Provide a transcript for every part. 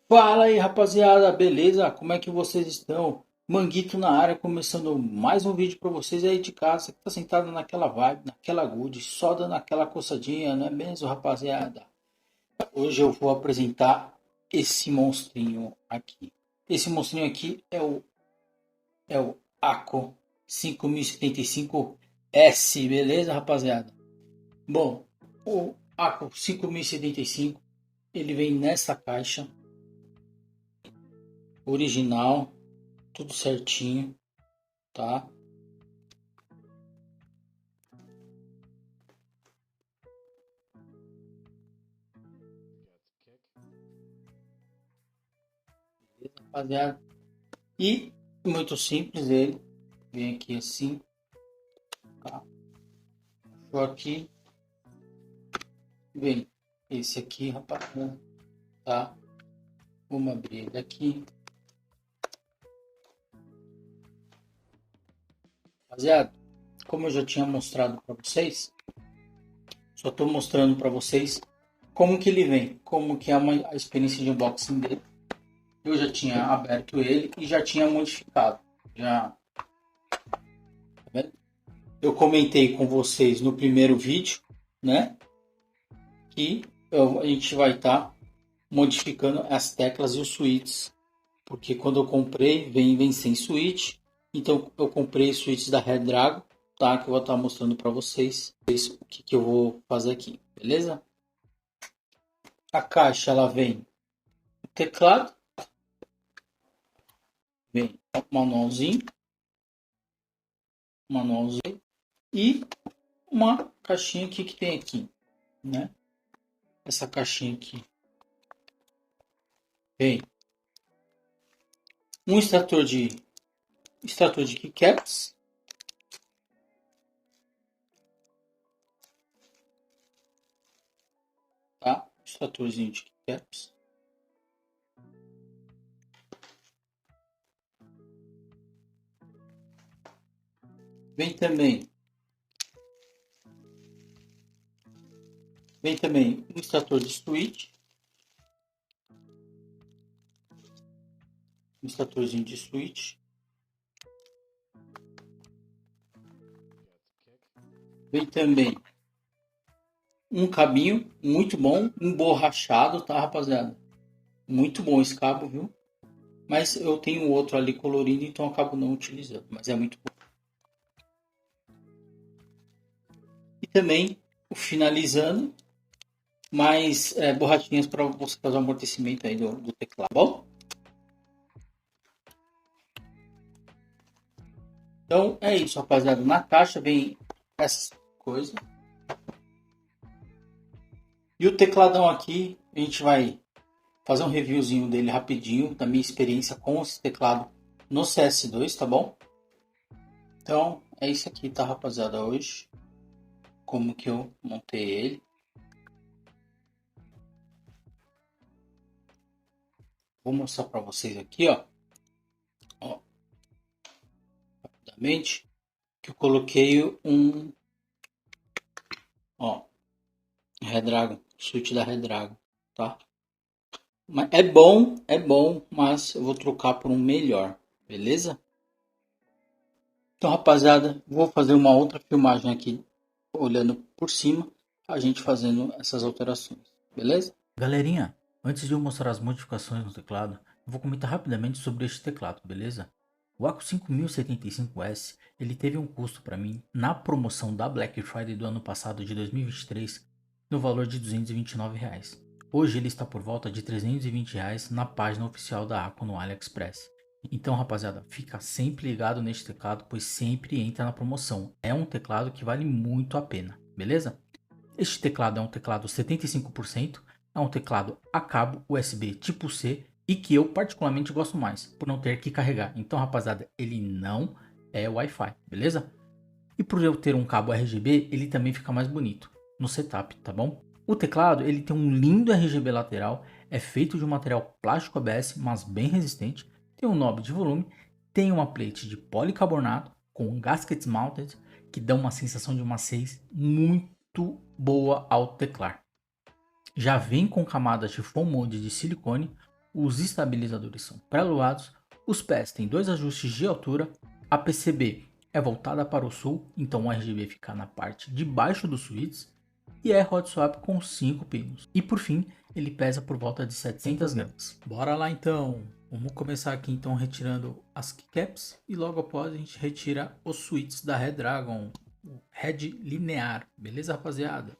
Fala aí, rapaziada, beleza? Como é que vocês estão? Manguito na área, começando mais um vídeo para vocês aí de casa, que tá sentado naquela vibe, naquela good, só dando aquela coçadinha, não é mesmo, rapaziada? Hoje eu vou apresentar esse monstrinho aqui. Esse monstrinho aqui é o Aco 5075S, beleza, rapaziada? Bom, o Aco 5075, ele vem nessa caixa original, tudo certinho, tá? Rapaziada. E muito simples ele. Vem aqui assim, tá? Vou aqui, vem esse aqui, rapaziada, tá? Vamos abrir ele aqui. Rapaziada, como eu já tinha mostrado para vocês, só estou mostrando para vocês como que ele vem, como que é a experiência de unboxing dele. Eu já tinha aberto ele e já tinha modificado. Já, tá vendo? Eu comentei com vocês no primeiro vídeo, né? Que a gente vai estar modificando as teclas e os switches, porque quando eu comprei vem sem switch, então eu comprei switches da Redragon, tá? Que eu vou estar mostrando para vocês o que eu vou fazer aqui, beleza? A caixa ela vem o teclado, vem o manualzinho e uma caixinha aqui que tem aqui, né? Essa caixinha aqui vem um extrator de keycaps, tá? Extratorzinho de keycaps. Vem também um extrator de switch, um extratorzinho de switch. Vem também um cabinho muito bom, emborrachado, tá, rapaziada? Muito bom esse cabo, viu? Mas eu tenho outro ali colorido, então eu acabo não utilizando, mas é muito bom. E também o finalizando, mais borrachinhas para você fazer o amortecimento aí do teclado, bom? Então é isso, rapaziada. Na caixa vem essas coisas. E o tecladão aqui, a gente vai fazer um reviewzinho dele rapidinho, da minha experiência com esse teclado no CS2, tá bom? Então é isso aqui, tá, rapaziada, hoje. Como que eu montei ele. Vou mostrar para vocês aqui, ó, rapidamente, que eu coloquei ó, Redragon, switch da Redragon, tá? Mas é bom, mas eu vou trocar por um melhor, beleza? Então, rapaziada, vou fazer uma outra filmagem aqui, olhando por cima, a gente fazendo essas alterações, beleza? Galerinha, antes de eu mostrar as modificações no teclado, eu vou comentar rapidamente sobre este teclado, beleza? O Aco 5075S, ele teve um custo para mim na promoção da Black Friday do ano passado de 2023 no valor de R$ 229 reais. Hoje ele está por volta de R$ 320 reais na página oficial da Aco no AliExpress. Então, rapaziada, fica sempre ligado neste teclado, pois sempre entra na promoção. É um teclado que vale muito a pena, beleza? Este teclado é um teclado 75%, é um teclado a cabo USB tipo C e que eu particularmente gosto mais, por não ter que carregar. Então, rapaziada, ele não é Wi-Fi, beleza? E por eu ter um cabo RGB, ele também fica mais bonito no setup, tá bom? O teclado, ele tem um lindo RGB lateral, é feito de um material plástico ABS, mas bem resistente, tem um knob de volume, tem uma plate de policarbonato com gaskets mounted, que dão uma sensação de maciez muito boa ao teclar. Já vem com camadas de foam mold de silicone, Os estabilizadores são pré-aluados, os pés têm 2 ajustes de altura, a PCB é voltada para o sul, então o RGB fica na parte de baixo dos switches, e é hot swap com 5 pinos. E por fim, ele pesa por volta de 700 gramas. Bora lá então! Vamos começar aqui então retirando as keycaps e logo após a gente retira os switches da Redragon, o head linear, beleza rapaziada?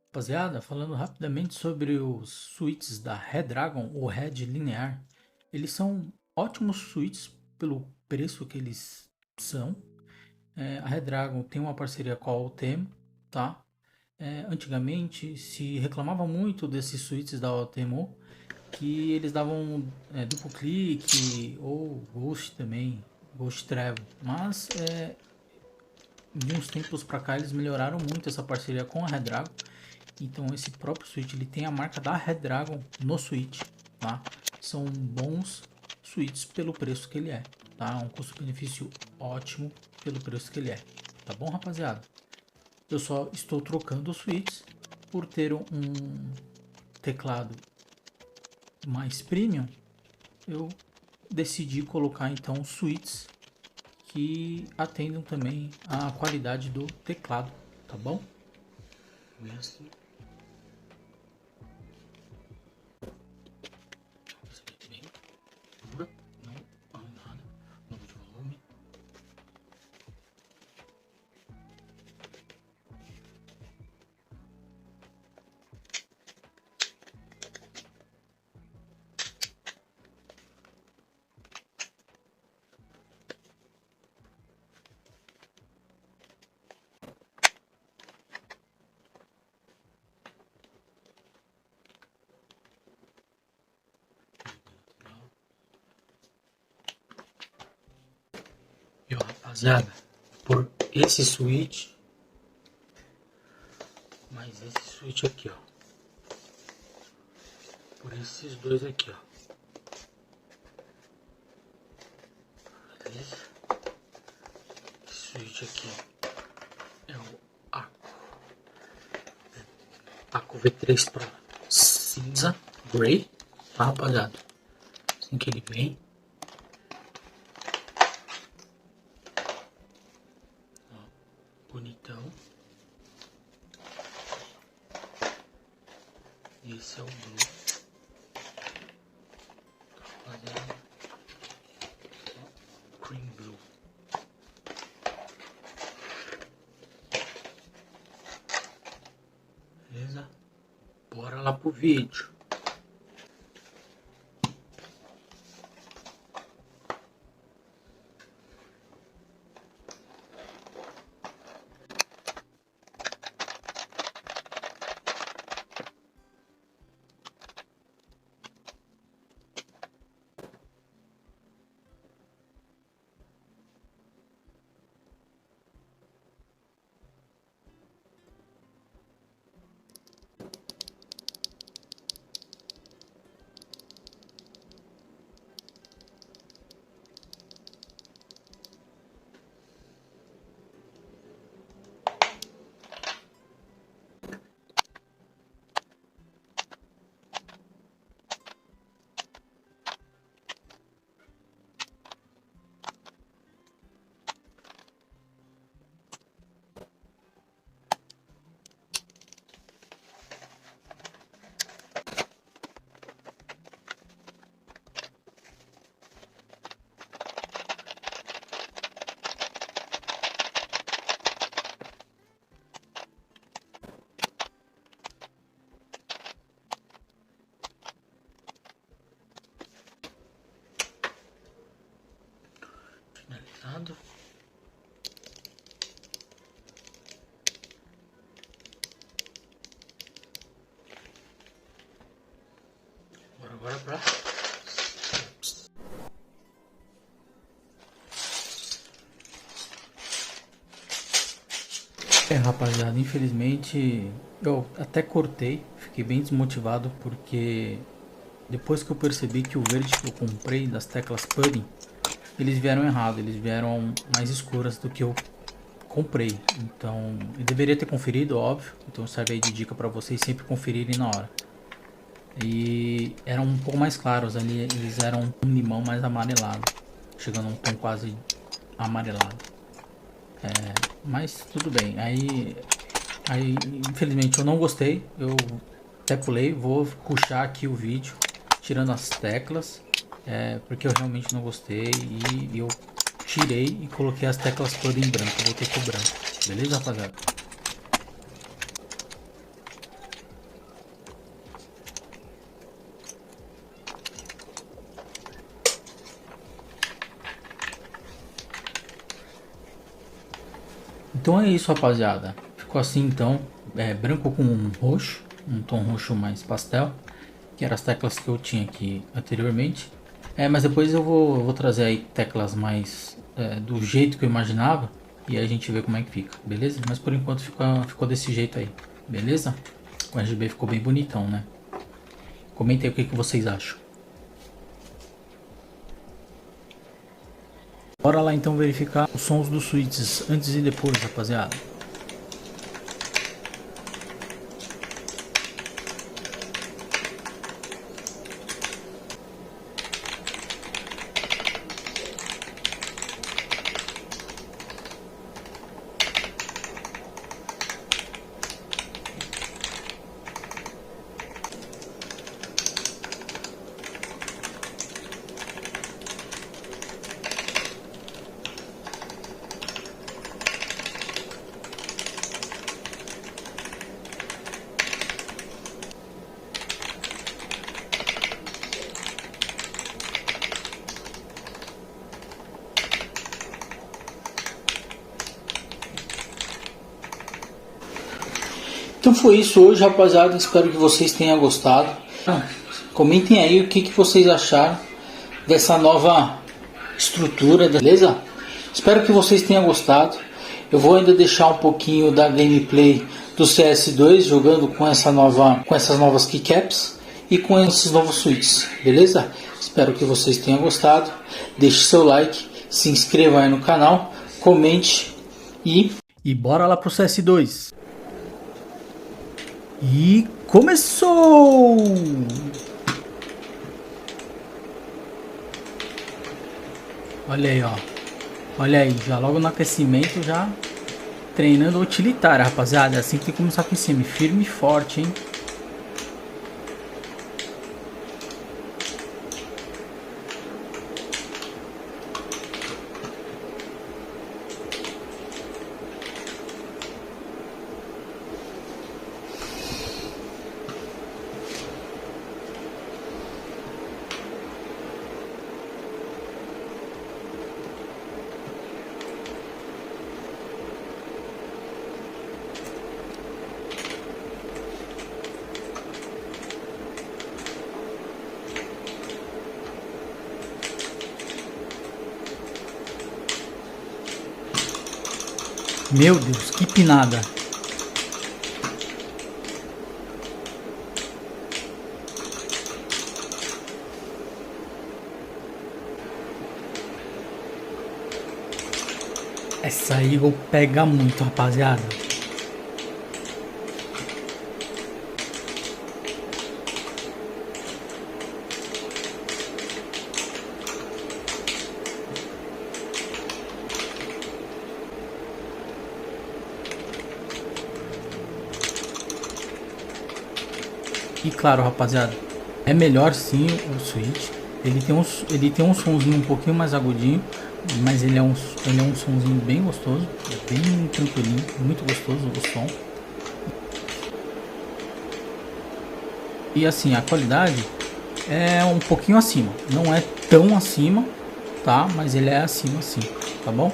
Rapaziada, falando rapidamente sobre os switches da Redragon ou Red Linear, eles são ótimos switches pelo preço que eles são. A Redragon tem uma parceria com a Altem, tá? Antigamente se reclamava muito desses switches da Altemo, que eles davam duplo clique ou Ghost também, Ghost Travel, mas de uns tempos para cá eles melhoraram muito essa parceria com a Redragon. Então esse próprio switch ele tem a marca da Redragon no switch, tá? São bons switches pelo preço que ele é, tá? Um custo-benefício ótimo pelo preço que ele é, tá bom, rapaziada? Eu só estou trocando os switches por ter um teclado mais premium. Eu decidi colocar então switches que atendam também a qualidade do teclado, tá bom? Mestre. E ó, rapaziada, por esse switch, mais esse switch aqui, ó, por esses dois aqui, ó, beleza? Esse switch aqui é o Aco V3 Pro cinza, gray, tá, rapaziada? Assim que ele vem. Bonitão. Esse é o blue. Rapaziada. Cream blue. Beleza? Bora lá pro vídeo. Finalizado. Agora pra... Rapaziada, infelizmente eu até cortei, fiquei bem desmotivado porque depois que eu percebi que o verde que eu comprei das teclas pudding, eles vieram errado, eles vieram mais escuras do que eu comprei. Então, eu deveria ter conferido, óbvio. Então serve aí de dica para vocês sempre conferirem na hora. E eram um pouco mais claros ali, eles eram um limão mais amarelado, chegando a um tom quase amarelado. Mas tudo bem. Aí infelizmente eu não gostei. Eu até pulei. Vou puxar aqui o vídeo tirando as teclas, porque eu realmente não gostei e eu tirei e coloquei as teclas todas em branco. Voltei pro branco. Beleza, rapaziada? Então é isso, rapaziada. Ficou assim então, branco com um roxo, um tom roxo mais pastel, que eram as teclas que eu tinha aqui anteriormente. Mas depois eu vou trazer aí teclas mais do jeito que eu imaginava e aí a gente vê como é que fica, beleza? Mas por enquanto ficou desse jeito aí, beleza? O RGB ficou bem bonitão, né? Comentem aí o que vocês acham. Bora lá então verificar os sons dos switches antes e depois, rapaziada. Então foi isso hoje, rapaziada. Espero que vocês tenham gostado. Comentem aí o que vocês acharam dessa nova estrutura, beleza? Espero que vocês tenham gostado. Eu vou ainda deixar um pouquinho da gameplay do CS2 jogando com essas novas keycaps e com esses novos switches, beleza? Espero que vocês tenham gostado. Deixe seu like, se inscreva aí no canal, comente e bora lá pro CS2. E começou! Olha aí, ó. Olha aí, já logo no aquecimento, já treinando utilitária, rapaziada. É assim que tem que começar com cima, firme e forte, hein? Meu Deus, que pinada. Essa Eagle pega muito, rapaziada. E claro, rapaziada, é melhor sim o Switch. Ele tem um sonzinho um pouquinho mais agudinho, mas ele é um sonzinho bem gostoso, bem tranquilinho, muito gostoso o som. E assim, a qualidade é um pouquinho acima, não é tão acima, tá? Mas ele é acima sim, tá bom?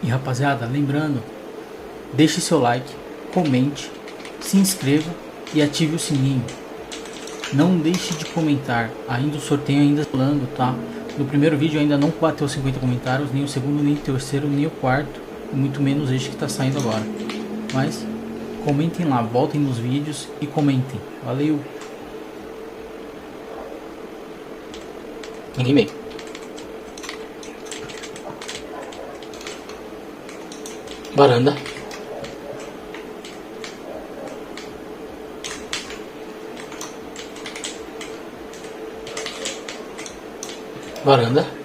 E rapaziada, lembrando, deixe seu like, comente, se inscreva e ative o sininho. Não deixe de comentar, ainda o sorteio ainda rolando, tá? No primeiro vídeo ainda não bateu 50 comentários, nem o segundo, nem o terceiro, nem o quarto, e muito menos este que está saindo agora. Mas comentem lá, voltem nos vídeos e comentem. Valeu! Ninguém veio. Varanda. Varanda.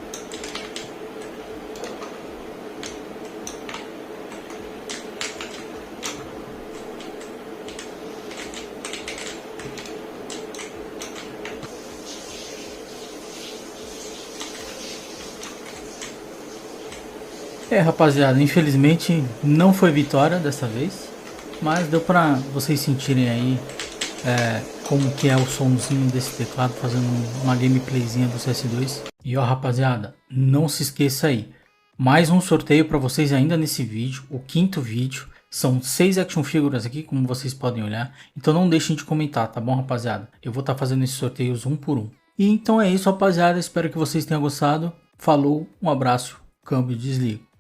Rapaziada, infelizmente não foi vitória dessa vez, mas deu pra vocês sentirem aí como que é o somzinho desse teclado, fazendo uma gameplayzinha do CS2. E ó, rapaziada, não se esqueça aí, mais um sorteio para vocês ainda nesse vídeo, o quinto vídeo. São 6 action figures aqui, como vocês podem olhar, então não deixem de comentar, tá bom, rapaziada? Eu vou estar fazendo esses sorteios um por um. E então é isso, rapaziada, espero que vocês tenham gostado. Falou, um abraço, câmbio, desligo.